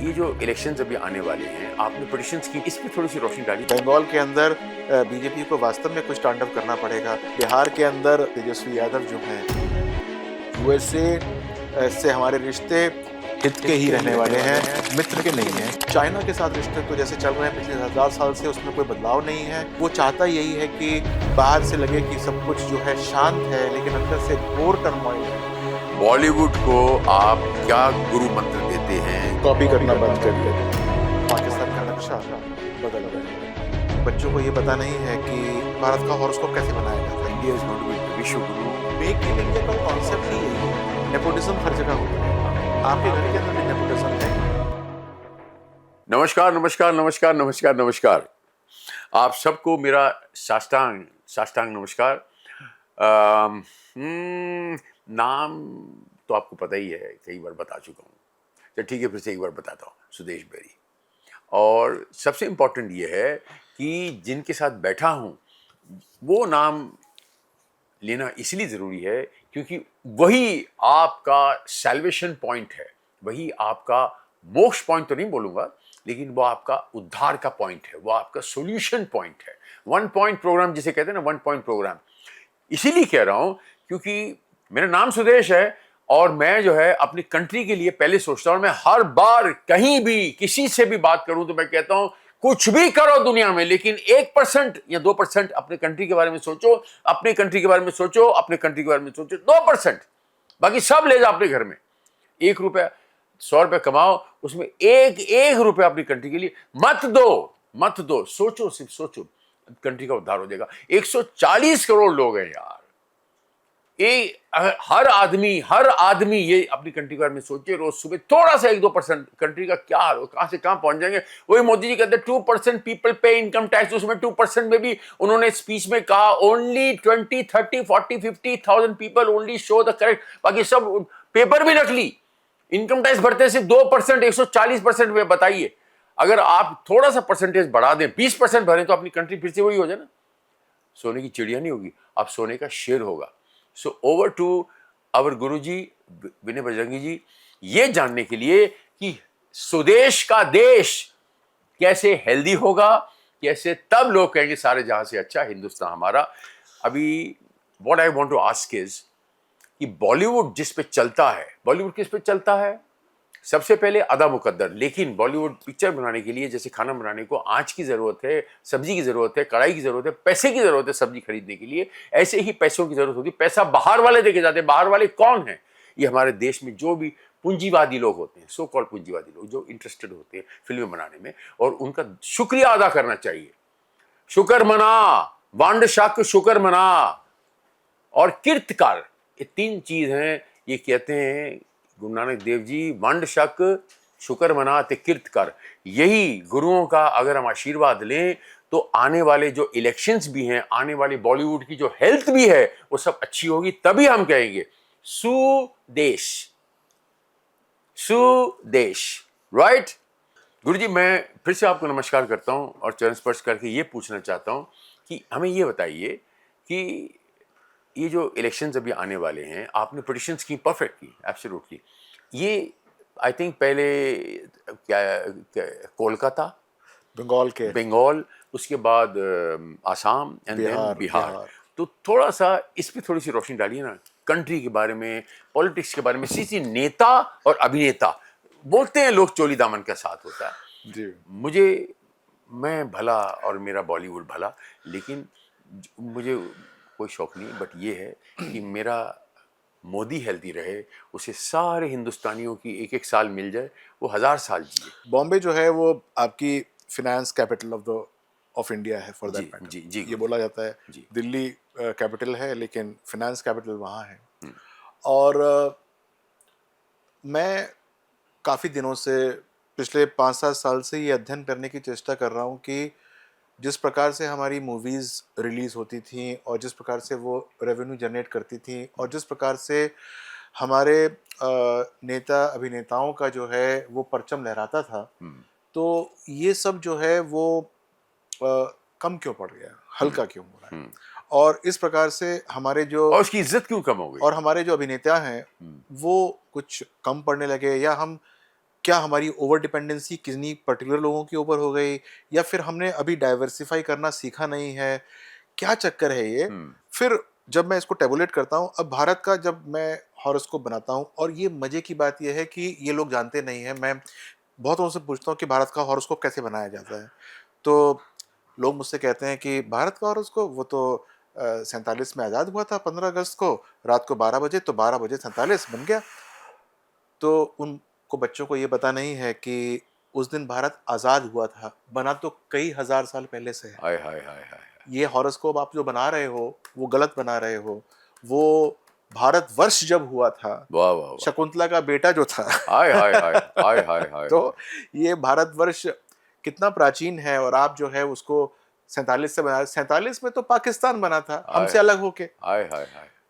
ये जो इलेक्शंस अभी आने वाले हैं, आपने प्रेडिक्शंस की, इस पे थोड़ी सी रोशनी डाली। बंगाल के अंदर बीजेपी को वास्तव में कुछ स्टैंड अप करना पड़ेगा। बिहार के अंदर तेजस्वी यादव जो हैं, यूएसए से हमारे रिश्ते हित के ही रहने वाले हैं, मित्र के नहीं हैं। चाइना के साथ रिश्ते तो जैसे चल रहे हैं पिछले 1000 साल से, उसमें कोई बदलाव नहीं है। वो चाहता यही है कि बाहर से लगे कि सब कुछ जो है शांत है, लेकिन अंदर से घोर टर्मोइल है। बॉलीवुड को आप क्या गुरु मंत्र देते हैं? कॉपी करना बंद कर दे। पाकिस्तान का नक्शा बदल रहा है। बच्चों को ये पता नहीं है कि भारत का हॉरोस्कोप कैसे बनाया जाता है। India is going to be विश्व गुरु। मेक इन इंडिया का कॉन्सेप्ट ही यही है। नेपोटिज्म हर जगह होता है। आपके घर के अंदर भी नेपोटिज्म है। नमस्कार नमस्कार नमस्कार नमस्कार नमस्कार। आप सबको मेरा साष्टांग साष्टांग नमस्कार। नाम तो आपको पता ही है, कई बार बता चुका हूँ। तो ठीक है, फिर से एक बार बताता हूँ, सुदेश बेरी। और सबसे इम्पोर्टेंट ये है कि जिनके साथ बैठा हूँ वो नाम लेना इसलिए ज़रूरी है क्योंकि वही आपका सैल्वेशन पॉइंट है, वही आपका मोक्ष पॉइंट तो नहीं बोलूँगा, लेकिन वो आपका उद्धार का पॉइंट है, वो आपका सॉल्यूशन पॉइंट है। वन पॉइंट प्रोग्राम जिसे कहते हैं ना, वन पॉइंट प्रोग्राम। इसीलिए कह रहा हूँ क्योंकि मेरा नाम सुदेश है और मैं जो है अपनी कंट्री के लिए पहले सोचता हूँ। मैं हर बार कहीं भी किसी से भी बात करूँ तो मैं कहता हूँ कुछ भी करो दुनिया में, लेकिन 1% या 2% अपने कंट्री के बारे में सोचो, अपने कंट्री के बारे में सोचो, अपने कंट्री के बारे में सोचो। 2%, बाकी सब ले जाओ अपने घर में। 1 रुपया, 100 रुपये कमाओ, उसमें एक रुपया अपनी कंट्री के लिए मत दो। सोचो, सिर्फ सोचो, कंट्री का उद्धार हो जाएगा। 140 करोड़ लोग हैं यार। ये हर आदमी ये अपनी कंट्री के बारे में सोचे। रोज सुबह थोड़ा सा 1-2% कंट्री का क्या हाल हो, कहां से कहां पहुंच जाएंगे। वही मोदी जी कहते हैं 2% पीपल पे इनकम टैक्स। उसमें 2% में भी उन्होंने स्पीच में कहा only 20, 30, 40, 50,000 people only show the correct, बाकी सब पेपर भी नकली। इनकम टैक्स भरते सिर्फ 2%, 140% में। बताइए, अगर आप थोड़ा सा परसेंटेज बढ़ा दें, 20% भरें, तो अपनी कंट्री फिर से वही हो जाए ना। सोने की चिड़िया नहीं होगी, अब सोने का शेर होगा। सो ओवर टू आवर गुरुजी विनय बजरंगी जी, ये जानने के लिए कि स्वदेश का देश कैसे हेल्दी होगा, कैसे तब लोग कहेंगे सारे जहां से अच्छा हिंदुस्तान हमारा। अभी what I want to ask is कि बॉलीवुड जिस पे चलता है, बॉलीवुड किस पे चलता है? सबसे पहले अदा मुकद्दर। लेकिन बॉलीवुड पिक्चर बनाने के लिए, जैसे खाना बनाने को आंच की ज़रूरत है, सब्जी की ज़रूरत है, कढ़ाई की ज़रूरत है, पैसे की ज़रूरत है सब्जी खरीदने के लिए, ऐसे ही पैसों की ज़रूरत होती है। पैसा बाहर वाले देके जाते हैं। बाहर वाले कौन हैं? ये हमारे देश में जो भी पूंजीवादी लोग होते हैं, सो कॉल्ड पूंजीवादी लोग, जो इंटरेस्टेड होते हैं फिल्में बनाने में, और उनका शुक्रिया अदा करना चाहिए। शुक्र मना, वांड शक शुक्र मना और कीर्तकार, ये 3 चीज हैं। ये कहते हैं गुरु नानक देव जी, वंड शक शुक्र मना ते कीर्त कर। यही गुरुओं का अगर हम आशीर्वाद लें तो आने वाले जो इलेक्शंस भी हैं, आने वाली बॉलीवुड की जो हेल्थ भी है, वो सब अच्छी होगी। तभी हम कहेंगे सुदेश, सुदेश, राइट। गुरुजी, मैं फिर से आपको नमस्कार करता हूं और चरण स्पर्श करके ये पूछना चाहता हूं कि हमें ये बताइए कि ये जो इलेक्शंस अभी आने वाले हैं, आपने प्रेडिक्शंस की, परफेक्ट की, एब्सोल्युटली। ये आई थिंक पहले क्या कोलकाता, बंगाल, उसके बाद आसाम एंड देन बिहार। तो थोड़ा सा इस पे थोड़ी सी रोशनी डालिए ना, कंट्री के बारे में, पॉलिटिक्स के बारे में। सी नेता और अभिनेता बोलते हैं लोग चोली दामन का साथ होता है जी। मैं भला और मेरा बॉलीवुड भला, लेकिन मुझे कोई शौक नहीं, बट ये है कि मेरा मोदी हेल्दी रहे, उसे सारे हिंदुस्तानियों की 1-1 साल मिल जाए, वो 1000 साल जिए। बॉम्बे जो है वो आपकी फिनेंस कैपिटल ऑफ इंडिया है, फॉर दैट मैटर। जी, ये बोला जाता है जी। दिल्ली कैपिटल है, लेकिन फिनेंस कैपिटल वहाँ है। और मैं काफ़ी दिनों से, पिछले 5-7 साल से ये अध्ययन करने की चेष्टा कर रहा हूँ कि जिस प्रकार से हमारी मूवीज़ रिलीज़ होती थी और जिस प्रकार से वो रेवेन्यू जनरेट करती थी और जिस प्रकार से हमारे नेता अभिनेताओं का जो है वो परचम लहराता था, तो ये सब जो है वो कम क्यों पड़ गया, हल्का क्यों हो रहा है, और इस प्रकार से हमारे जो, और उसकी इज्जत क्यों कम हो गई, और हमारे जो अभिनेता हैं वो कुछ कम पड़ने लगे, या हम क्या हमारी ओवर डिपेंडेंसी किन्हीं पर्टिकुलर लोगों के ऊपर हो गई, या फिर हमने अभी डाइवर्सिफाई करना सीखा नहीं है, क्या चक्कर है ये? फिर जब मैं इसको टेबुलेट करता हूँ, अब भारत का जब मैं हॉरोस्कोप बनाता हूँ, और ये मजे की बात ये है कि ये लोग जानते नहीं है, मैं बहुत लोगों से पूछता हूँ कि भारत का हॉरोस्कोप कैसे बनाया जाता है, तो लोग मुझसे कहते हैं कि भारत का हॉरोस्कोप वो तो 47 में आज़ाद हुआ था 15 अगस्त को रात को 12 बजे, तो 12 बजे 47 बन गया। तो उनको बच्चों को ये पता नहीं है कि उस दिन भारत आज़ाद हुआ था, बना तो कई हजार साल पहले से है। हाय हाय हाय हाय। ये हॉरोस्कोप आप जो बना रहे हो वो गलत बना रहे हो। वो भारतवर्ष जब हुआ था, वाह वाह वाह। शकुंतला का बेटा जो था हाय हाय हाय हाय हाय हाय। तो ये भारतवर्ष कितना प्राचीन है, और आप जो है उसको 47 से बना, 47 में तो पाकिस्तान बना था हमसे अलग होके। हाय हाय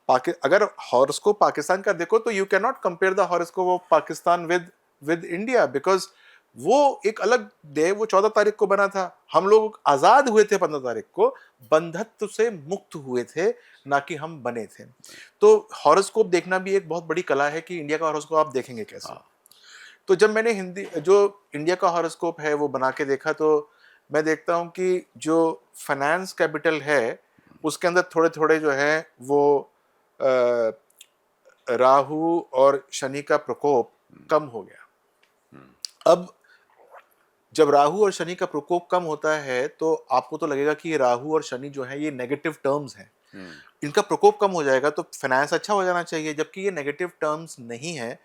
हाय। अगर हॉरोस्कोप पाकिस्तान का देखो तो you can not compare the horoscope of Pakistan with India, because वो एक अलग डे, वो 14 तारीख को बना था, हम लोग आजाद हुए थे 15 तारीख को, बंधत्व से मुक्त हुए थे, ना कि हम बने थे। तो हॉरोस्कोप देखना भी एक बहुत बड़ी कला है कि इंडिया का हॉरोस्कोप आप देखेंगे कैसे। तो जब मैंने हिंदी जो इंडिया का हॉरोस्कोप है वो बना के देखा, तो मैं देखता हूँ कि जो फाइनेंस कैपिटल है उसके अंदर थोड़े थोड़े जो है वो अ, राहु और शनि का प्रकोप कम हो गया। अब जब राहु और शनि का प्रकोप कम होता है तो आपको तो लगेगा कि ये राहु और शनि जो है ये नेगेटिव टर्म्स हैं, इनका प्रकोप कम हो जाएगा तो फाइनेंस अच्छा हो जाना चाहिए, जबकि ये नेगेटिव टर्म्स नहीं है।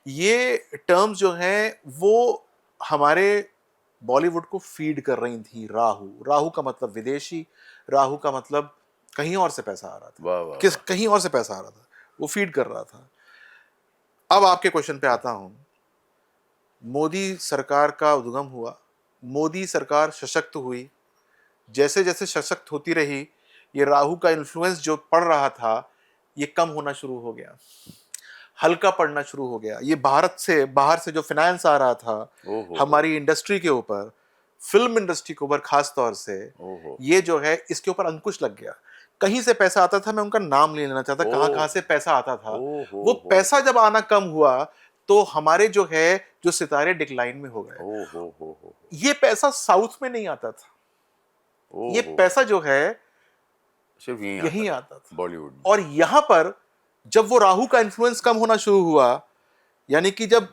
ये टर्म्स जो हैं वो हमारे बॉलीवुड को फीड कर रही थी। राहु, राहु का मतलब विदेशी, राहु का मतलब कहीं और से पैसा आ रहा था, वाह वाह किस वाह। कहीं और से पैसा आ रहा था, वो फीड कर रहा था। अब आपके क्वेश्चन पे आता हूं। मोदी सरकार का उद्गम हुआ, मोदी सरकार सशक्त हुई, जैसे जैसे सशक्त होती रही, ये राहु का इन्फ्लुएंस जो पड़ रहा था ये कम होना शुरू हो गया, हल्का पड़ना शुरू हो गया। ये भारत से बाहर से जो फाइनेंस आ रहा था ओहो। हमारी इंडस्ट्री के ऊपर, फिल्म इंडस्ट्री के ऊपर खास तौर से, ओहो। ये जो है इसके ऊपर अंकुश लग गया। कहीं से पैसा आता था, मैं उनका नाम नहीं लेना चाहता, कहां कहां से पैसा आता था, ओहो। वो पैसा जब आना कम हुआ तो हमारे जो है जो सितारे डिक्लाइन में हो गए। ओहो। ये पैसा साउथ में नहीं आता था, ये ओहो। पैसा जो है सिर्फ यहीं यहीं आता आता था। बॉलीवुड में। और यहां पर जब वो राहु का इन्फ्लुएंस कम होना शुरू हुआ, यानी कि जब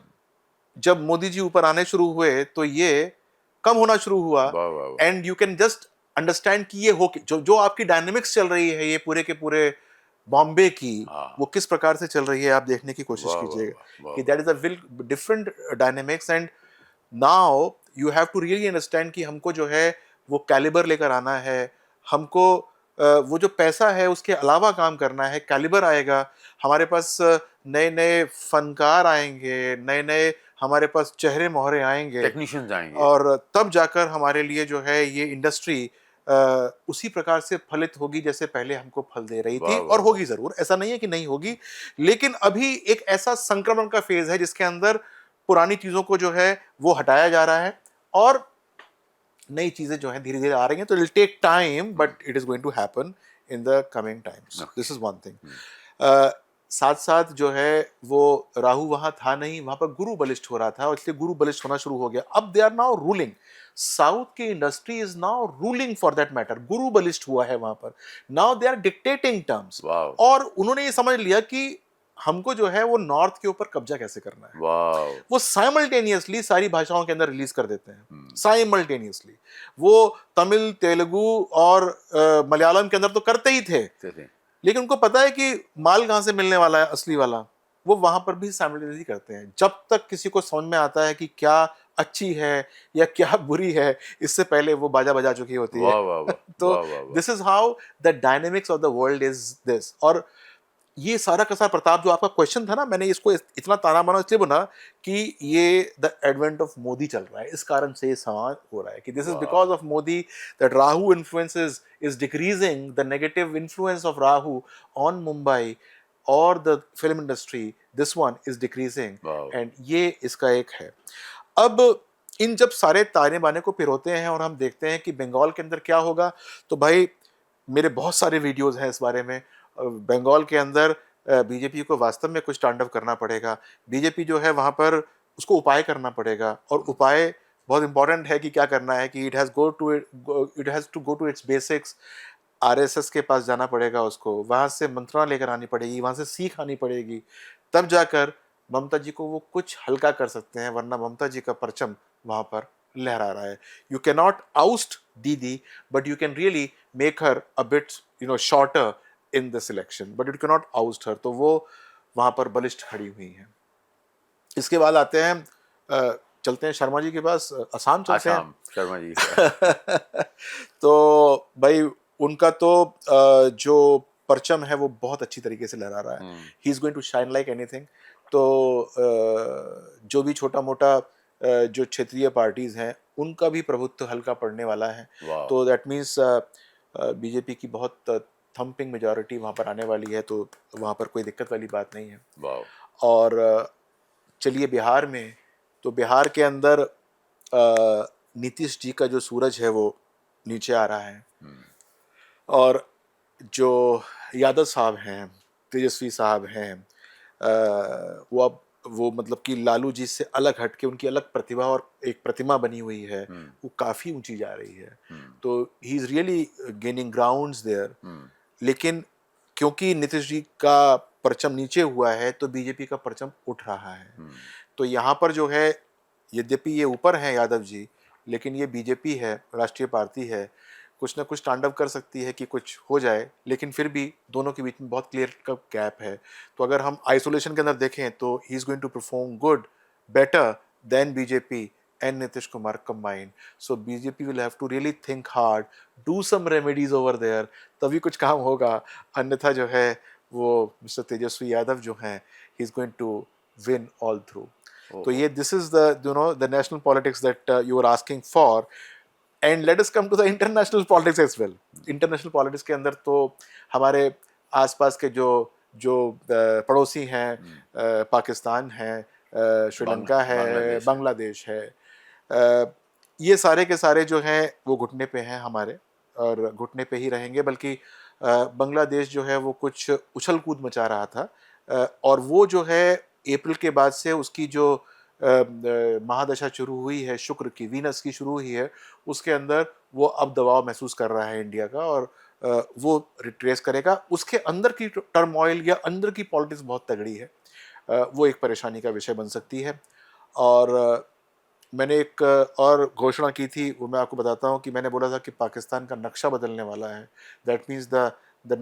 जब मोदी जी ऊपर आने शुरू हुए तो ये कम होना शुरू हुआ। वाह वाह वाह। And you can just understand कि ये हो जो जो आपकी डायनेमिक्स चल रही है ये पूरे के पूरे बॉम्बे की, हाँ। वो किस प्रकार से चल रही है आप देखने की कोशिश वाह वाह कीजिएगा वाह वाह कि that is a will different dynamics. And now you have to really understand कि हमको जो है वो कैलिबर लेकर आना है, हमको वो जो पैसा है उसके अलावा काम करना है, कैलिबर आएगा हमारे पास, नए नए फनकार आएंगे, नए नए हमारे पास चेहरे मोहरे आएंगे, टेक्नीशियंस आएंगे। और तब जाकर हमारे लिए जो है ये इंडस्ट्री उसी प्रकार से फलित होगी जैसे पहले हमको फल दे रही थी। वाह और वाह होगी जरूर, ऐसा नहीं है कि नहीं होगी, लेकिन अभी एक ऐसा संक्रमण का फेज है जिसके अंदर पुरानी चीजों को जो है वो हटाया जा रहा है और नई चीजें जो है धीरे धीरे आ रही हैं। तो it take time but it is going to happen in the coming times, this is one thing. साथ साथ जो है वो राहु वहां था नहीं, वहां पर गुरु बलिष्ठ हो रहा था और इसलिए गुरु बलिष्ठ होना शुरू हो गया। अब they are now ruling, south की industry is now ruling for that matter, गुरु बलिष्ठ हुआ है वहां पर, now they are dictating terms. वाह और उन्होंने ये समझ लिया कि हमको जो है वो नॉर्थ के ऊपर कब्जा कैसे करना है। वाह। वो साइमल्टेनियसली सारी भाषाओं के अंदर रिलीज कर देते हैं, साइमल्टेनियसली। वो तमिल, तेलुगु और मलयालम के अंदर तो करते ही थे, लेकिन उनको पता है कि माल कहां से मिलने वाला है असली वाला, वो वहां पर भी साइमल्टेनियसली करते हैं। जब तक किसी को समझ में आता है कि क्या अच्छी है या क्या बुरी है, इससे पहले वो बाजा बजा चुकी होती है। वाह वाह वाह। तो वाह वाह वाह। This is how the dynamics of the world is this. और ये सारा का सारा प्रताप जो आपका क्वेश्चन था ना, मैंने इसको इतना ताना बाना इसलिए बना कि ये द एडवेंट ऑफ मोदी चल रहा है, इस कारण से ये सवाल हो रहा है कि this is because of Modi that Rahu influences is decreasing, the negative influence of Rahu on Mumbai और the film industry, this one is decreasing. And ये इसका एक है। अब इन जब सारे ताने बाने को पिरोते हैं और हम देखते हैं कि बंगाल के अंदर क्या होगा, तो भाई मेरे बहुत सारे वीडियोस हैं इस बारे में। बंगाल के अंदर बीजेपी को वास्तव में कुछ तांडव करना पड़ेगा। बीजेपी जो है वहाँ पर उसको उपाय करना पड़ेगा, और उपाय बहुत इंपॉर्टेंट है कि क्या करना है कि it has to go to its basics. RSS के पास जाना पड़ेगा उसको, वहाँ से मंत्रणा लेकर आनी पड़ेगी, वहाँ से सीख आनी पड़ेगी, तब जाकर ममता जी को वो कुछ हल्का कर सकते हैं, वरना ममता जी का परचम वहाँ पर लहरा रहा है। You can not oust Didi, but you can really make her a bit shorter in this election, but you can not oust her. तो वो वहाँ पर बलिष्ठ खड़ी हुई हैं। इसके बाद आते हैं चलते हैं शर्मा जी के पास, असम चलते हैं। आसाम, शर्मा जी का। तो भाई उनका तो जो परचम है वो बहुत अच्छी तरीके से लहरा रहा है। He is going to shine like anything. तो जो भी छोटा मोटा जो क्षेत्रीय पार्टीज हैं उनका भी प्रभुत्व हल्का पड़ने वाला है। वाह, तो दैट मीन्स बीजेपी की बहुत थम्पिंग मेजॉरिटी वहाँ पर आने वाली है, तो वहाँ पर कोई दिक्कत वाली बात नहीं है। वाह, और चलिए बिहार में, तो बिहार के अंदर नीतीश जी का जो सूरज है वो नीचे आ रहा है, और जो यादव साहब हैं, तेजस्वी साहब हैं, वो अब वो मतलब कि लालू जी से अलग हट के उनकी अलग प्रतिभा और एक प्रतिमा बनी हुई है, वो काफ़ी ऊंची जा रही है। तो he is really gaining grounds there. लेकिन क्योंकि नीतीश जी का परचम नीचे हुआ है तो बीजेपी का परचम उठ रहा है। तो यहाँ पर जो है, यद्यपि ये ऊपर हैं यादव जी, लेकिन ये बीजेपी है, राष्ट्रीय पार्टी है, कुछ ना कुछ तांडव कर सकती है कि कुछ हो जाए, लेकिन फिर भी दोनों के बीच में बहुत क्लियर का गैप है। तो अगर हम आइसोलेशन के अंदर देखें तो he is going to perform good, better than BJP and Nitish Kumar combined. So BJP will have to really think hard, do some remedies over there, तभी कुछ काम होगा। अन्यथा जो है वो मिस्टर तेजस्वी यादव जो हैं, he is going to win all through. तो ये this is the national politics that you were asking for. And let us come to the international politics as well. International politics के अंदर तो हमारे आसपास के जो जो पड़ोसी हैं, पाकिस्तान है, श्रीलंका है, बांग्लादेश है, ये सारे के सारे जो हैं वो घुटने पे हैं हमारे, और घुटने पे ही रहेंगे। बल्कि बांग्लादेश जो है वो कुछ उछल कूद मचा रहा था, और वो जो है अप्रैल के बाद से उसकी जो महादशा शुरू हुई है, शुक्र की, वीनस की शुरू हुई है, उसके अंदर वो अब दबाव महसूस कर रहा है इंडिया का, और वो रिट्रेस करेगा। उसके अंदर की टर्मोइल या अंदर की पॉलिटिक्स बहुत तगड़ी है, वो एक परेशानी का विषय बन सकती है। और मैंने एक और घोषणा की थी, वो मैं आपको बताता हूँ कि मैंने बोला था कि पाकिस्तान का नक्शा बदलने वाला है। दैट मीन्स द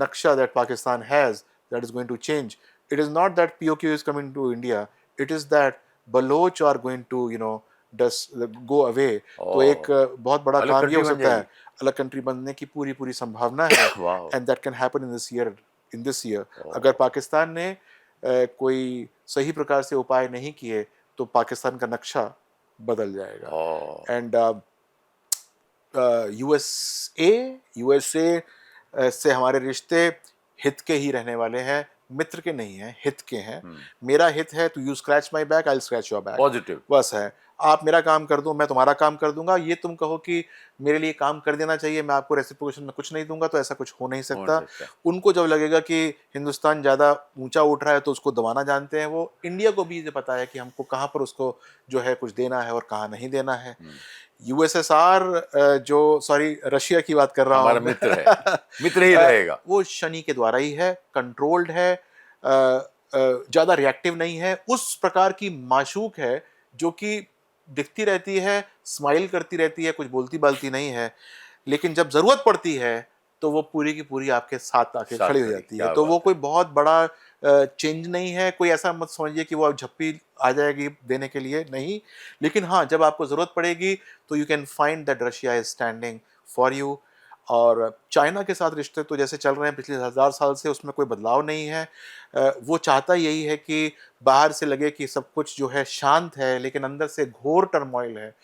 नक्शा that Pakistan has, that is going to change. It is not that POK is coming to India, it is that Baloch are going to go away. तो एक बहुत बड़ा काम ये हो सकता है, अलग कंट्री बनने की पूरी पूरी संभावना है। And that can happen in this year. अगर पाकिस्तान ने कोई सही प्रकार से उपाय नहीं किए तो पाकिस्तान का नक्शा बदल जाएगा। एंड यूएसए से हमारे रिश्ते हित के ही रहने वाले हैं, मित्र के नहीं हैं, हित के हैं। मेरा हित है तो you scratch my back, I scratch your back, positive बस है। आप मेरा काम कर दो, मैं तुम्हारा काम कर दूंगा। ये तुम कहो कि मेरे लिए काम कर देना चाहिए, मैं आपको रेसिप्रोकेशन में कुछ नहीं दूंगा, तो ऐसा कुछ हो नहीं सकता। उनको जब लगेगा कि हिंदुस्तान ज़्यादा ऊंचा उठ रहा है तो उसको दबाना जानते हैं वो। इंडिया को भी ये पता है कि हमको कहाँ पर उसको जो है कुछ देना है और कहाँ नहीं देना है। USSR जो, सॉरी, रशिया की बात कर रहा हूँ, हमारा मित्र है, मित्र ही रहेगा। वो शनि के द्वारा ही है, कंट्रोल्ड है, ज़्यादा रिएक्टिव नहीं है, उस प्रकार की माशूक है जो कि दिखती रहती है, स्माइल करती रहती है, कुछ बोलती बालती नहीं है, लेकिन जब ज़रूरत पड़ती है तो वो पूरी की पूरी आपके साथ आके खड़ी हो जाती है। तो वो कोई बहुत बड़ा चेंज नहीं है, कोई ऐसा मत समझिए कि वो झप्पी आ जाएगी देने के लिए, नहीं। लेकिन हाँ, जब आपको ज़रूरत पड़ेगी तो you can find that Russia is standing for you. और चाइना के साथ रिश्ते तो जैसे चल रहे हैं पिछले 1000 साल से, उसमें कोई बदलाव नहीं है। वो चाहता यही है कि बाहर से लगे कि सब कुछ जो है शांत है, लेकिन अंदर से घोर टर्मोइल है।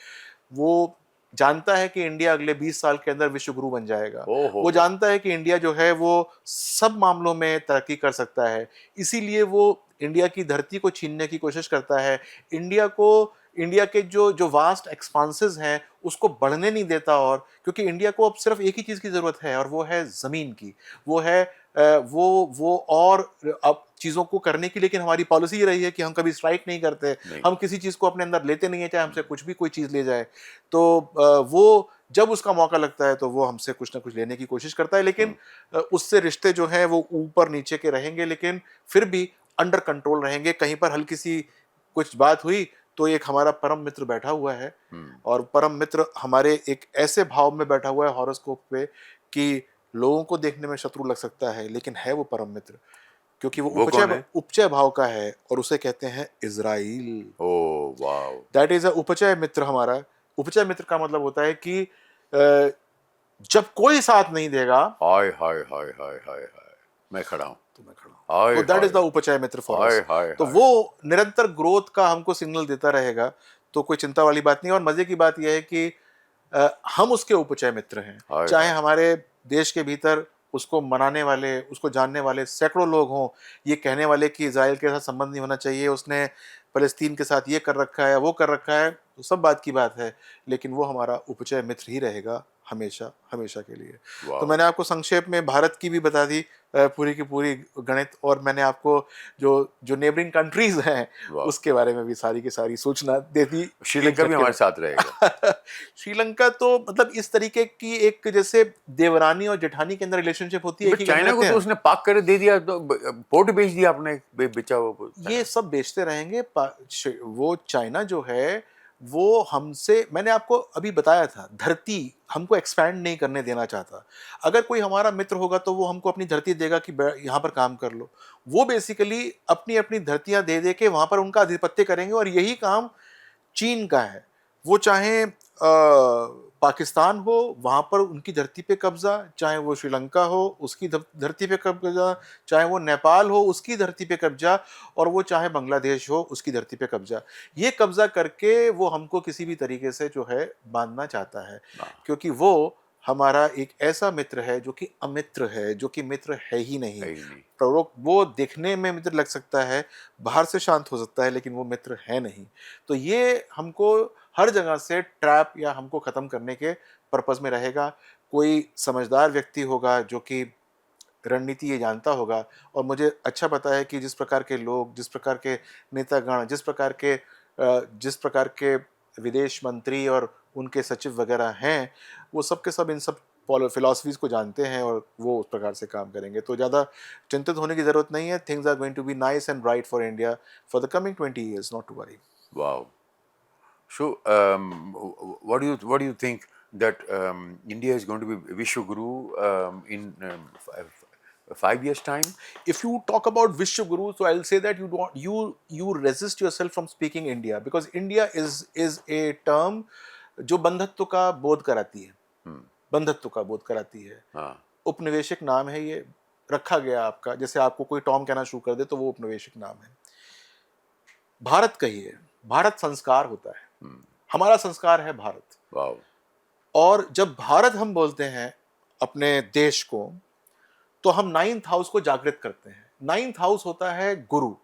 वो जानता है कि इंडिया अगले 20 साल के अंदर विश्व गुरु बन जाएगा। वो जानता है कि इंडिया जो है वो सब मामलों में तरक्की कर सकता है, इसीलिए वो इंडिया की धरती को छीनने की कोशिश करता है। इंडिया के जो वास्ट एक्सपांसेस हैं उसको बढ़ने नहीं देता, और क्योंकि इंडिया को अब सिर्फ एक ही चीज़ की ज़रूरत है, और वो है ज़मीन की, वो है वो और अब चीज़ों को करने की, लेकिन हमारी पॉलिसी ये रही है कि हम कभी स्ट्राइक नहीं करते, नहीं। हम किसी चीज़ को अपने अंदर लेते नहीं है, चाहे हमसे कुछ भी कोई चीज़ ले जाए। तो वो जब उसका मौका लगता है तो वो हमसे कुछ ना कुछ लेने की कोशिश करता है, लेकिन उससे रिश्ते जो हैं वो ऊपर नीचे के रहेंगे, लेकिन फिर भी अंडर कंट्रोल रहेंगे। कहीं पर हल्की सी कुछ बात हुई तो एक हमारा परम मित्र बैठा हुआ है, और परम मित्र हमारे एक ऐसे भाव में बैठा हुआ है हॉरोस्कोप पे कि लोगों को देखने में शत्रु लग सकता है, लेकिन है वो परम मित्र, क्योंकि वो वो कौन है? उपचय भाव का है, और उसे कहते हैं Israel. Oh wow! That is a उपचय मित्र हमारा। उपचय मित्र का मतलब होता है कि अ, जब कोई साथ नहीं देगा हाय हाय हाय हाय हाय हाय! मैं खड़ा हूँ। तो मैं खड़ा हूं। हाय तो दैट इज हाय द उपचय मित्र फॉर हाय अस। हाय तो हाय! वो निरंतर ग्रोथ का हमको सिग्नल देता रहेगा, तो कोई चिंता वाली बात नहीं है। और मजे की बात यह है कि हम उसके उपचय मित्र हैं। हाय चाहे हाय! हमारे देश के भीतर उसको मनाने वाले, उसको जानने वाले सैकड़ों लोग हों, ये कहने वाले कि इज़राइल के साथ संबंध नहीं होना चाहिए, उसने फ़लस्तीन के साथ ये कर रखा है, वो कर रखा है, तो सब बात की बात है, लेकिन वो हमारा उपचय मित्र ही रहेगा हमेशा, हमेशा के लिए। तो वाओ! मैंने आपको संक्षेप में भारत की भी बता दी पूरी की पूरी गणित, और मैंने आपको जो जो नेबरिंग कंट्रीज़ हैं, वाओ! उसके बारे में भी सारी की सारी सूचना दे दी एक श्रीलंका भी झटके हमारे में। साथ रहेगा। श्रीलंका तो मतलब इस तरीके की एक, जैसे देवरानी और जेठानी के अंदर रिलेशनशिप होती है, बट एक ही घर में चाइना को रहते तो हैं। उसने पाक कर दे दिया, तो पोर्ट बेच दिया आपने, बेचा हुआ ये सब बेचते रहेंगे। वो चाइना जो है, वो हमसे, मैंने आपको अभी बताया था, धरती हमको एक्सपैंड नहीं करने देना चाहता। अगर कोई हमारा मित्र होगा तो वो हमको अपनी धरती देगा कि यहाँ पर काम कर लो। वो बेसिकली अपनी अपनी धरतियां दे दे के वहां पर उनका आधिपत्य करेंगे, और यही काम चीन का है। वो चाहे पाकिस्तान हो, वहां पर उनकी धरती पे कब्जा, चाहे वो श्रीलंका हो उसकी धरती पे कब्जा, चाहे वो नेपाल हो उसकी धरती पे कब्जा, और वो चाहे बांग्लादेश हो उसकी धरती पे कब्जा। ये कब्जा करके वो हमको किसी भी तरीके से जो है बांधना चाहता है, हाँ, क्योंकि वो हमारा एक ऐसा मित्र है जो कि अमित्र है, जो कि मित्र है ही नहीं। है ही नहीं। प्रवरोक वो देखने में मित्र लग सकता है, बाहर से शांत हो सकता है, लेकिन वो मित्र है नहीं। तो ये हमको हर जगह से ट्रैप या हमको ख़त्म करने के पर्पज़ में रहेगा। कोई समझदार व्यक्ति होगा जो कि रणनीति ये जानता होगा, और मुझे अच्छा पता है कि जिस प्रकार के लोग, जिस प्रकार के नेतागण, जिस प्रकार के विदेश मंत्री और उनके सचिव वगैरह हैं, वो सब के सब इन सब फिलॉसफीज़ को जानते हैं, और वो उस प्रकार से काम करेंगे। तो ज़्यादा चिंतित होने की ज़रूरत नहीं है। Things are going to be nice and bright for India for the coming 20 years, not to worry. Wow! So, what do you think that India is going to be Vishwaguru in 5 years' time? If you talk about Vishwaguru, so I'll say that you resist yourself from speaking India, because India is a term जो बंधत्व का बोध कराती है, बंधत्व का बोध कराती है। हाँ, उपनिवेशिक नाम है ये, रखा गया आपका, जैसे आपको कोई टॉम कहना शुरू कर दे तो वो उपनिवेशिक नाम है। भारत कहिए, भारत संस्कार होता है, हमारा संस्कार है भारत। वाओ! और जब भारत हम बोलते हैं अपने देश को, तो हम नाइन्थ हाउस को जागृत करते हैं। नाइन्थ हाउस होता है गुरु,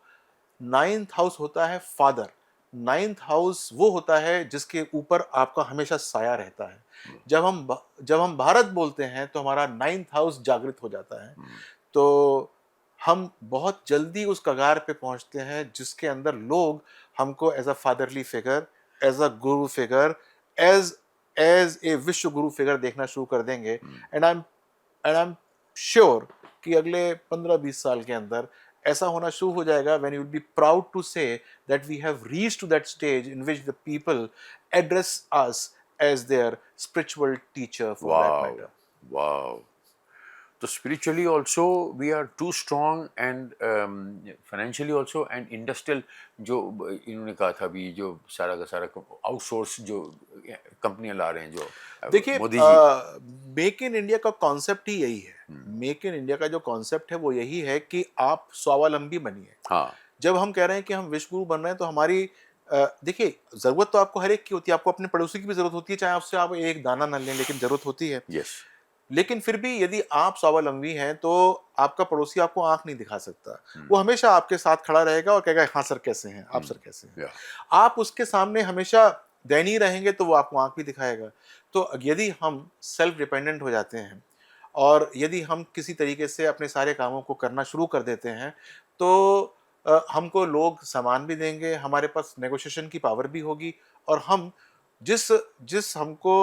नाइन्थ हाउस होता है फादर, नाइन्थ हाउस वो होता है जिसके ऊपर आपका हमेशा साया रहता है। जब हम भारत बोलते हैं तो हमारा नाइन्थ हाउस जागृत हो जाता है। तो हम बहुत जल्दी उस कगार पे पहुंचते हैं जिसके अंदर लोग हमको as a fatherly figure, as a guru figure, as as a विश्व गुरु फिगर देखना शुरू कर देंगे। एंड आई एम श्योर कि अगले 15-20 साल के अंदर ऐसा होना शुरू हो जाएगा, when you will be proud to say that we have reached to that stage in which the people address us as their spiritual teacher for that Wow! Matter. Wow! So spiritually also we are too strong, and financially also, and industrial, जो इन्होंने कहा था अभी, जो सारा का सारा outsource जो कंपनियां ला रहे हैं, जो देखिए, Modi ji. Make in India का कॉन्सेप्ट ही यही है। मेक इन इंडिया का जो कॉन्सेप्ट है वो यही है कि आप स्वावलंबी बनिए। हाँ, जब हम कह रहे हैं कि हम विश्वगुरु बन रहे हैं, तो हमारी देखिए, जरूरत तो आपको हर एक की होती है, आपको अपने पड़ोसी की भी जरूरत होती है, चाहे उससे आप एक दाना न लें, लेकिन जरूरत होती है। यस, लेकिन फिर भी यदि आप स्वावलंबी हैं तो आपका पड़ोसी आपको आंख नहीं दिखा सकता। वो हमेशा आपके साथ खड़ा रहेगा और कहेगा, हाँ सर कैसे हैं आप, सर कैसे हैं। या आप उसके सामने हमेशा दयनीय रहेंगे तो वो आपको आंख भी दिखाएगा। तो यदि हम सेल्फ डिपेंडेंट हो जाते हैं, और यदि हम किसी तरीके से अपने सारे कामों को करना शुरू कर देते हैं तो हमको लोग सामान भी देंगे, हमारे पास नेगोशिएशन की पावर भी होगी, और हम जिस जिस हमको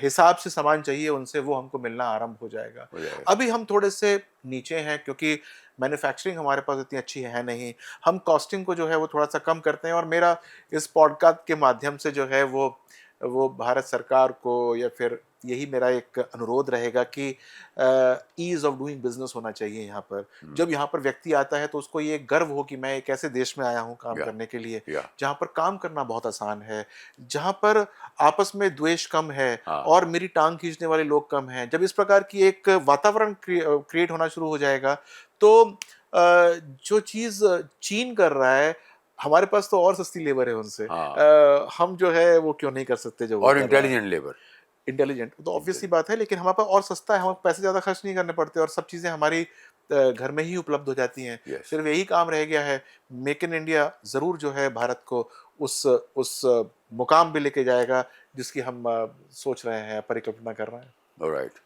हिसाब से सामान चाहिए उनसे वो हमको मिलना आरंभ हो जाएगा। हो जाएगा। अभी हम थोड़े से नीचे हैं क्योंकि मैन्युफैक्चरिंग हमारे पास इतनी अच्छी है नहीं, हम कॉस्टिंग को जो है वो थोड़ा सा कम करते हैं, और मेरा इस पॉडकास्ट के माध्यम से जो है वो भारत सरकार को, या फिर यही मेरा एक अनुरोध रहेगा कि ईज ऑफ डूइंग बिजनेस होना चाहिए यहाँ पर। जब यहाँ पर व्यक्ति आता है तो उसको ये गर्व हो कि मैं एक ऐसे देश में आया हूँ काम या करने के लिए या जहाँ पर काम करना बहुत आसान है, जहाँ पर आपस में द्वेष कम है हाँ और मेरी टांग खींचने वाले लोग कम हैं। जब इस प्रकार की एक वातावरण क्रिएट होना शुरू हो जाएगा तो जो चीज़ चीन कर रहा है, हमारे पास तो और सस्ती लेबर है उनसे, हाँ हम जो है वो क्यों नहीं कर सकते जो वो और कर रहा है। Intelligent labour. इंटेलिजेंट तो ऑब्वियस सी बात है, लेकिन हमारे पास और सस्ता है, हमें पैसे ज़्यादा खर्च नहीं करने पड़ते और सब चीज़ें हमारी घर में ही उपलब्ध हो जाती हैं। यस सिर्फ यही काम रह गया है, मेक इन इंडिया ज़रूर जो है भारत को उस मुकाम पे लेके जाएगा जिसकी हम सोच रहे हैं, परिकल्पना कर रहे हैं। Alright.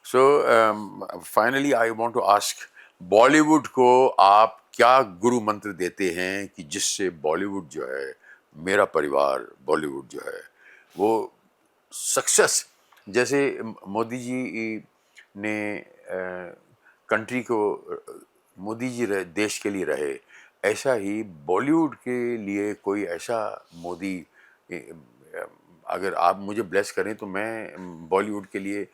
So finally I want to ask, Bollywood को आप क्या गुरु मंत्र देते हैं कि जिससे बॉलीवुड जो है, मेरा परिवार बॉलीवुड जो है वो सक्सेस, जैसे मोदी जी ने कंट्री को, मोदी जी देश के लिए रहे, ऐसा ही बॉलीवुड के लिए कोई ऐसा मोदी, अगर आप मुझे ब्लेस करें तो मैं बॉलीवुड के लिए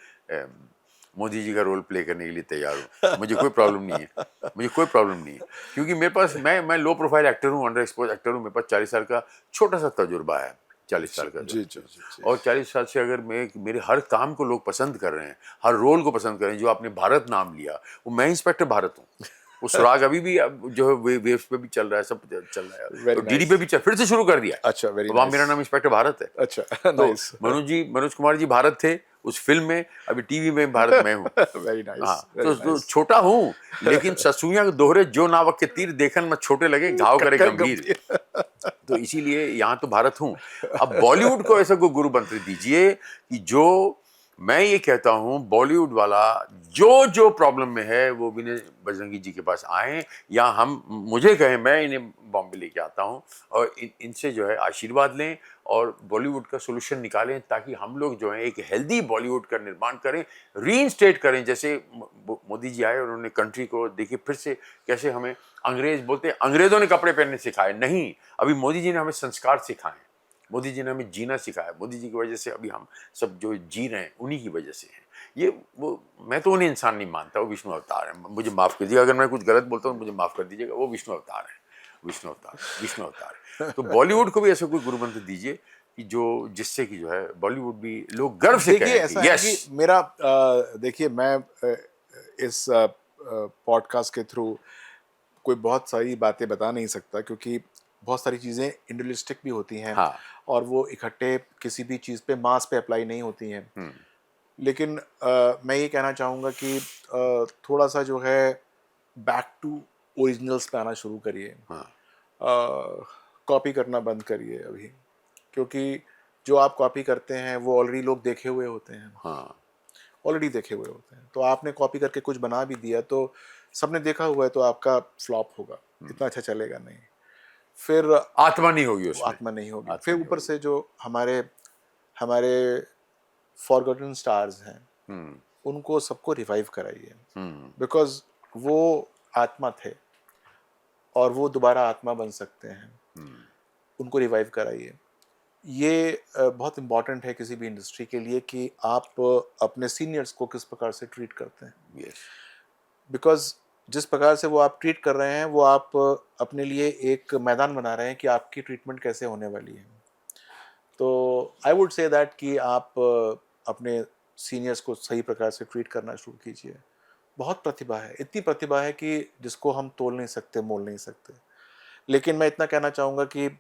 मोदी जी का रोल प्ले करने के लिए तैयार हूँ। मुझे कोई प्रॉब्लम नहीं है, मुझे कोई प्रॉब्लम नहीं है, क्योंकि मेरे पास मैं लो प्रोफाइल एक्टर हूँ, अंडर एक्सपोज एक्टर हूँ, मेरे पास 40 साल का छोटा सा तजुर्बा है, 40 साल का जी जी जी जी। और 40 साल से अगर मेरे हर काम को लोग पसंद कर रहे हैं, हर रोल को पसंद कर रहे हैं, जो आपने भारत नाम लिया, वो मैं इंस्पेक्टर भारत हूँ। वो सुराग अभी भी जो है वेव्स पे भी चल रहा है, सब चल रहा है, वेरी तो डीडी नाइस। पे भी फिर से शुरू कर दिया। अच्छा, वेरी तो वहाँ नाइस। मेरा नाम इंस्पेक्टर भारत है। अच्छा तो नाइस। मनोज कुमार जी भारत थे उस फिल्म में, अभी टीवी में भारत मैं हूँ। वेरी नाइस, हाँ वेरी तो नाइस। छोटा हूँ, लेकिन ससुइयां दोहरे जो नावक के तीर देखन में छोटे लगे, घाव करे गंभीर। तो इसीलिए यहाँ तो भारत हूँ। अब बॉलीवुड को ऐसा कोई गुरु मंत्र दीजिए कि जो, मैं ये कहता हूँ बॉलीवुड वाला जो जो प्रॉब्लम में है वो विनय बजरंगी जी के पास आए, या हम मुझे कहें, मैं इन्हें बॉम्बे लेके आता हूँ और इनसे जो है आशीर्वाद लें और बॉलीवुड का सोल्यूशन निकालें, ताकि हम लोग जो है एक हेल्दी बॉलीवुड का निर्माण करें, रीइंस्टेट करें। जैसे मोदी जी आए, उन्होंने कंट्री को देखिए फिर से कैसे, हमें अंग्रेज बोलते हैं अंग्रेजों ने कपड़े पहनने सिखाए, नहीं, अभी मोदी जी ने हमें संस्कार सिखाए, मोदी जी ने हमें जीना सिखाया। मोदी जी की वजह से अभी हम सब जो जी रहे हैं उन्हीं की वजह से हैं। ये वो, मैं तो उन्हें इंसान नहीं मानता, वो विष्णु अवतार है। मुझे माफ़ कीजिएगा अगर मैं कुछ गलत बोलता हूँ, मुझे माफ़ कर दीजिएगा, वो विष्णु अवतार है, विष्णु अवतार, विष्णु अवतार। तो बॉलीवुड को भी ऐसा कोई गुरु मंत्र दीजिए कि जो, जिससे कि जो है बॉलीवुड भी लोग गर्व से देखिए कहें ऐसा कि है यस। कि मेरा देखिए मैं इस पॉडकास्ट के थ्रू कोई बहुत सारी बातें बता नहीं सकता, क्योंकि बहुत सारी चीज़ें इंडिविजुअलिस्टिक भी होती हैं हाँ और वो इकट्ठे किसी भी चीज़ पे मास पे अप्लाई नहीं होती हैं। लेकिन मैं ये कहना चाहूँगा कि थोड़ा सा जो है बैक टू ओरिजिनल्स पे आना शुरू करिए, हाँ कॉपी करना बंद करिए अभी, क्योंकि जो आप कॉपी करते हैं वो ऑलरेडी लोग देखे हुए होते हैं, हाँ ऑलरेडी देखे हुए होते हैं। तो आपने कॉपी करके कुछ बना भी दिया तो सबने देखा हुआ है, तो आपका फ्लॉप होगा, इतना अच्छा चलेगा नहीं। फिर आत्मा नहीं होगी वो उसमें, आत्मा नहीं होगी। आत्मा फिर नहीं ऊपर होगी। से जो हमारे हमारे फॉरगॉटन स्टार्स हैं उनको सबको रिवाइव कराइए, बिकॉज वो आत्मा थे और वो दोबारा आत्मा बन सकते हैं, उनको रिवाइव कराइए। ये बहुत इम्पॉर्टेंट है किसी भी इंडस्ट्री के लिए कि आप अपने सीनियर्स को किस प्रकार से ट्रीट करते हैं, यस बिकॉज जिस प्रकार से वो आप ट्रीट कर रहे हैं वो आप अपने लिए एक मैदान बना रहे हैं कि आपकी ट्रीटमेंट कैसे होने वाली है। तो आई वुड से दैट कि आप अपने सीनियर्स को सही प्रकार से ट्रीट करना शुरू कीजिए। बहुत प्रतिभा है, इतनी प्रतिभा है कि जिसको हम तोल नहीं सकते, मोल नहीं सकते। लेकिन मैं इतना कहना चाहूँगा कि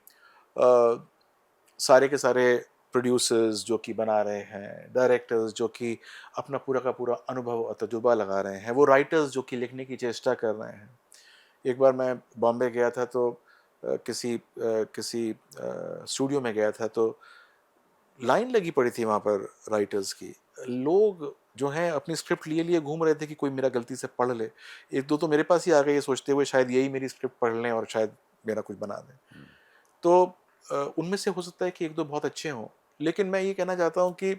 सारे के सारे प्रोड्यूसर्स जो कि बना रहे हैं, डायरेक्टर्स जो कि अपना पूरा का पूरा अनुभव और तजुर्बा लगा रहे हैं, वो राइटर्स जो कि लिखने की चेष्टा कर रहे हैं। एक बार मैं बॉम्बे गया था तो किसी स्टूडियो में गया था, तो लाइन लगी पड़ी थी वहाँ पर राइटर्स की। लोग जो हैं अपनी स्क्रिप्ट लिए लिए घूम रहे थे कि कोई मेरा गलती से पढ़ ले। एक दो तो मेरे पास ही आ गए ये सोचते हुए शायद यही मेरी स्क्रिप्ट पढ़ लें और शायद मेरा कुछ बना दें। तो उनमें से हो सकता है कि एक दो बहुत अच्छे हों, लेकिन मैं ये कहना चाहता हूँ कि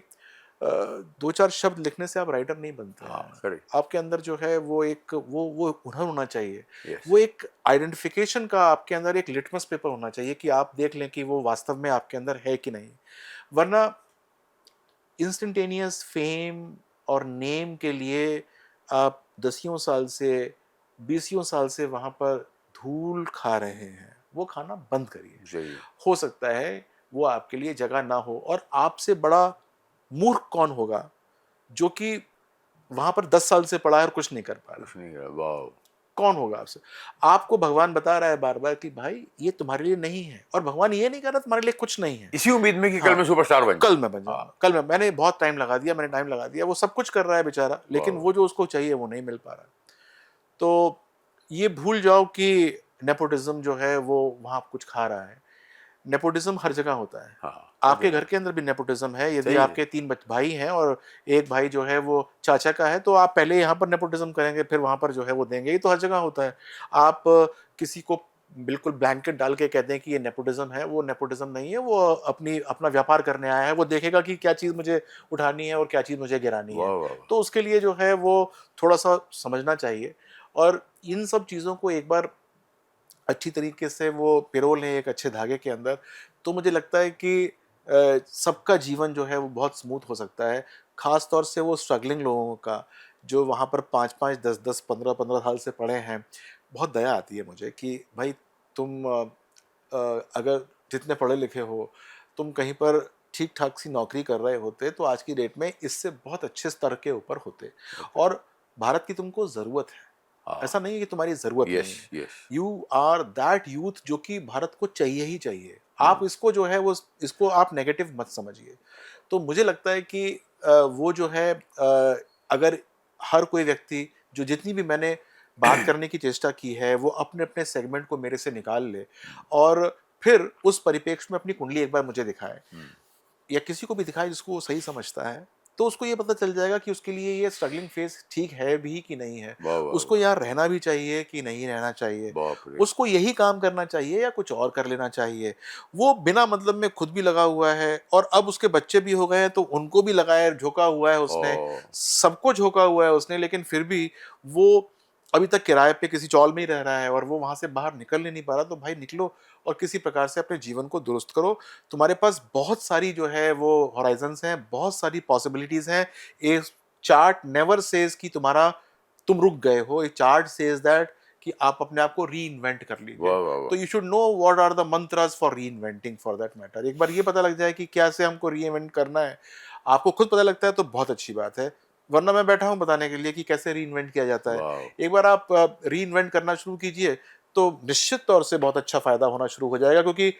दो चार शब्द लिखने से आप राइटर नहीं बनते हाँ, हैं। करेक्ट। आपके अंदर जो है वो एक वो हुनर होना चाहिए। यस। वो एक आइडेंटिफिकेशन का आपके अंदर एक लिटमस पेपर होना चाहिए कि आप देख लें कि वो वास्तव में आपके अंदर है कि नहीं। वरना इंस्टेंटेनियस फेम और नेम के लिए आप दसियों साल से, बीसियों साल से वहाँ पर धूल खा रहे हैं। वो खाना बंद करिए। सही। हो सकता है वो आपके लिए जगह ना हो, और आपसे बड़ा मूर्ख कौन होगा जो कि वहाँ पर 10 साल से पड़ा है और कुछ नहीं कर पा रहा। कुछ नहीं करा, वाह। कौन होगा आपसे? आपको भगवान बता रहा है बार-बार कि भाई ये तुम्हारे लिए नहीं है, और भगवान ये नहीं कह रहा तुम्हारे लिए कुछ नहीं है। इसी उम्मीद में कि कल हाँ, मैं सुपरस्टार बन कल जाऊं। मैं बन हाँ, जाऊँगा, कल मैंने बहुत टाइम लगा दिया, मैंने टाइम लगा दिया, वो सब कुछ कर रहा है बेचारा, लेकिन वाह। वो जो उसको चाहिए वो नहीं मिल पा रहा। तो ये भूल जाओ कि नेपोटिज़्म जो है वो वहाँ कुछ खा रहा है। नेपोटिज़्म हर जगह होता है। हाँ, हर आपके घर जगह। के अंदर भी नेपोटिज़्म है। यदि सही है। आपके 3 भाई हैं और एक भाई जो है वो चाचा का है, तो आप पहले यहाँ पर नेपोटिज़्म करेंगे, फिर वहाँ पर जो है वो देंगे। ये तो हर जगह होता है। आप किसी को बिल्कुल ब्लैंकेट डाल के कहते हैं कि ये नेपोटिज़्म है, वो नेपोटिज़्म नहीं है, वो अपना व्यापार करने आया है। वो देखेगा कि क्या चीज़ मुझे उठानी है और क्या चीज़ मुझे गिरानी वाह है। वाह वाह। तो उसके लिए जो है वो थोड़ा-सा समझना चाहिए, और इन सब चीज़ों को एक बार अच्छी तरीके से वो पिरो लें एक अच्छे धागे के अंदर, तो मुझे लगता है कि सबका जीवन जो है वो बहुत स्मूथ हो सकता है। ख़ास तौर से वो स्ट्रगलिंग लोगों का, जो वहाँ पर 5-5, 10-10, 15-15 साल से पढ़े हैं। बहुत दया आती है मुझे कि भाई तुम अगर जितने पढ़े लिखे हो, तुम कहीं पर ठीक-ठाक सी नौकरी कर रहे होते, तो आज की डेट में इससे बहुत अच्छे स्तर के ऊपर होते। ओके। और भारत की तुमको ज़रूरत है। हाँ। ऐसा नहीं है कि तुम्हारी ज़रूरत यस नहीं है। Yes. You are that youth जो कि भारत को चाहिए ही चाहिए। आप इसको जो है वो इसको आप नेगेटिव मत समझिए। तो मुझे लगता है कि वो जो है अगर हर कोई व्यक्ति जो जितनी भी मैंने बात करने की चेष्टा की है, वो अपने-अपने सेगमेंट को मेरे से निकाल ले और फिर उस परिप्रेक्ष्य में अपनी कुंडली एक बार मुझे दिखाए, या किसी को भी दिखाए जिसको वो सही समझता है, तो उसको ये पता चल जाएगा कि उसके लिए ये स्ट्रगलिंग फेज़ ठीक है भी कि नहीं है। वाह वाह उसको वाह। यहाँ रहना भी चाहिए कि नहीं रहना चाहिए। बाप रे। उसको यही काम करना चाहिए या कुछ और कर लेना चाहिए। वो बिना मतलब में खुद भी लगा हुआ है, और अब उसके बच्चे भी हो गए हैं तो उनको भी लगाया झोंका हुआ है उसने, ओ। सबको झोंका हुआ है उसने, लेकिन फिर भी वो अभी तक किराए पे किसी चॉल में ही रह रहा है और वो वहाँ से बाहर निकल ही नहीं पा रहा। तो भाई निकलो और किसी प्रकार से अपने जीवन को दुरुस्त करो। तुम्हारे पास बहुत सारी जो है वो हॉराइज़न्स हैं, बहुत सारी पॉसिबिलिटीज़ हैं। ए चार्ट नेवर सेज़ कि तुम रुक गए हो। ए चार्ट सेज़ दैट कि आप अपने आप को रीइन्वेंट कर लीजिए। वाह वाह वाह। तो you should know what are the mantras for reinventing for that matter. एक बार ये पता लग जाए कि कैसे हमको रीइन्वेंट करना है, आपको खुद पता लगता है तो बहुत अच्छी बात है। वरना मैं बैठा हूँ बताने के लिए कि कैसे रीइन्वेंट किया जाता है। वाह। एक बार आप रीइन्वेंट करना शुरू कीजिए, तो निश्चित तौर से बहुत अच्छा फ़ायदा होना शुरू हो जाएगा, क्योंकि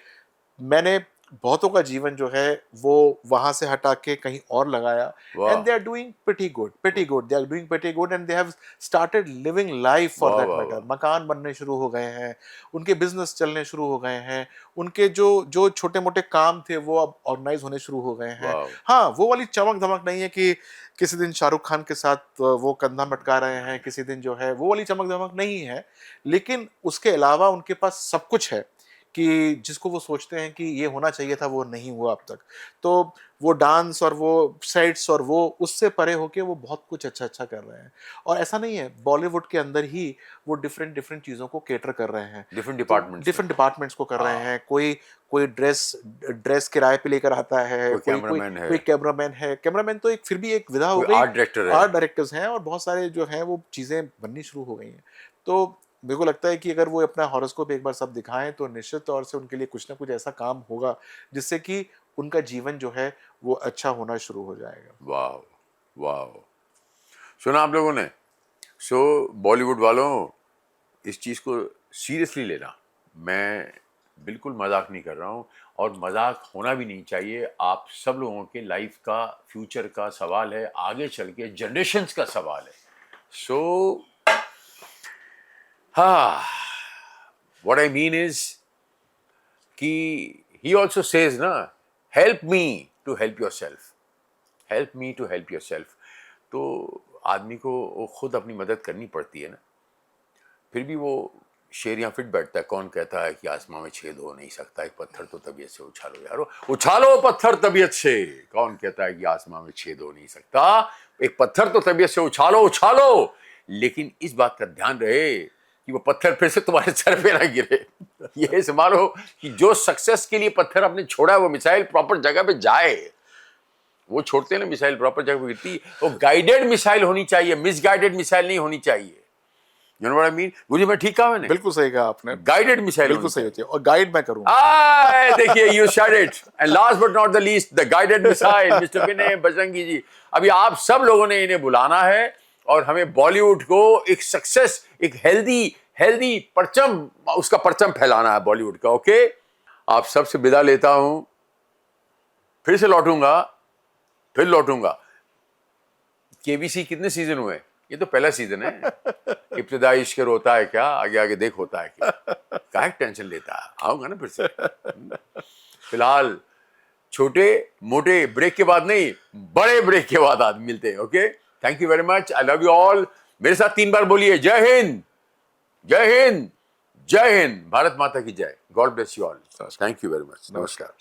मैंने बहुतों का जीवन जो है वो वहाँ से हटा के कहीं और लगाया, वाह and they are doing pretty good, they are doing pretty good, and they have started living life for वाह दैट वाह मैटर। वाह। मकान बनने शुरू हो गए हैं, उनके बिजनेस चलने शुरू हो गए हैं, उनके जो जो छोटे मोटे काम थे वो अब ऑर्गेनाइज होने शुरू हो गए हैं। वाह। हाँ, वो वाली चमक धमक नहीं है कि किसी दिन शाहरुख खान के साथ वो कंधा मटका रहे हैं, किसी दिन जो है वो वाली चमक धमक नहीं है, लेकिन उसके अलावा उनके पास सब कुछ है कि जिसको वो सोचते हैं कि ये होना चाहिए था, वो नहीं हुआ अब तक। तो वो डांस और वो सेट्स और वो उससे परे होके वो बहुत कुछ अच्छा-अच्छा कर रहे हैं। और ऐसा नहीं है, बॉलीवुड के अंदर ही वो डिफरेंट डिफरेंट चीज़ों को कैटर कर रहे हैं। डिफरेंट तो डिपार्टमेंट्स में। डिफरेंट डिपार्टमेंट्स को कर रहे हाँ। हैं। कोई कोई ड्रेस ड्रेस किराए पे लेकर आता है, कोई कोई कोई कैमरामैन है। कोई कैमरामैन है। कैमरामैन तो एक फिर भी एक विधा हो कोई गई। आर्ट डायरेक्टर है। आर्ट डायरेक्टर्स हैं और बहुत सारे जो हैं वो चीज़ें बननी शुरू हो गई हैं। तो मेरे को लगता है कि अगर वो अपना हॉरोस्कोप एक बार सब दिखाएँ, तो निश्चित तौर से उनके लिए कुछ ना कुछ ऐसा काम होगा जिससे कि उनका जीवन जो है वो अच्छा होना शुरू हो जाएगा। वाह वाह। सुना आप लोगों ने? सो बॉलीवुड वालों, इस चीज़ को सीरियसली लेना। मैं बिल्कुल मजाक नहीं कर रहा हूँ, और मजाक होना भी नहीं चाहिए। आप सब लोगों के लाइफ का, फ्यूचर का सवाल है, आगे चल के जनरेशन्स का सवाल है। सो हाँ, व्हाट आई मीन इज कि ही ऑल्सो सेज ना, help me to help yourself. Help me to help yourself. तो आदमी को वो खुद अपनी मदद करनी पड़ती है ना। फिर भी वो शेर यहाँ फिट बैठता है, कौन कहता है कि आसमां में छेद हो नहीं सकता, एक पत्थर तो तबीयत से उछालो यारो, उछालो पत्थर तबीयत से, कौन कहता है कि आसमां में छेद हो नहीं सकता, एक पत्थर तो तबीयत से उछालो उछालो, लेकिन इस बात का ध्यान रहे कि वो पत्थर फिर से तुम्हारे सर पे ना गिरे। ये संभालो कि जो सक्सेस के लिए पत्थर आपने छोड़ा है वो मिसाइल प्रॉपर जगह पे जाए। वो छोड़ते हैं ना मिसाइल प्रॉपर जगह पे गिरती, वो गाइडेड मिसाइल होनी चाहिए, मिसगाइडेड मिसाइल नहीं होनी चाहिए। You know what I mean? गुरुजी मैं ठीक कहा मैंने? बिल्कुल सही कहा आपने। गाइडेड मिसाइल बिल्कुल सही होती है, और गाइड मैं करूंगा। देखिए you said it. And last but not the least, the guided missile, mister Vinay Bajrangi ji. अभी आप सब लोगों ने इन्हें बुलाना है और हमें बॉलीवुड को एक सक्सेस, एक हेल्दी परचम, उसका परचम फैलाना है बॉलीवुड का। ओके, आप सबसे विदा लेता हूं, फिर से लौटूंगा, फिर लौटूंगा। केबीसी कितने सीजन हुए? ये तो पहला सीजन है। इब्तिदाई इश्क होता है क्या, आगे आगे देख होता है क्या, काहे टेंशन लेता है, आऊंगा ना फिर से। फिलहाल छोटे मोटे ब्रेक के बाद नहीं, बड़े ब्रेक के बाद आज मिलते हैं। Okay, thank you very much, I love you all. मेरे साथ 3 बार बोलिए, जय हिंद, जय हिंद, जय हिंद, भारत माता की जय। God bless you all. Thank you very much, नमस्कार।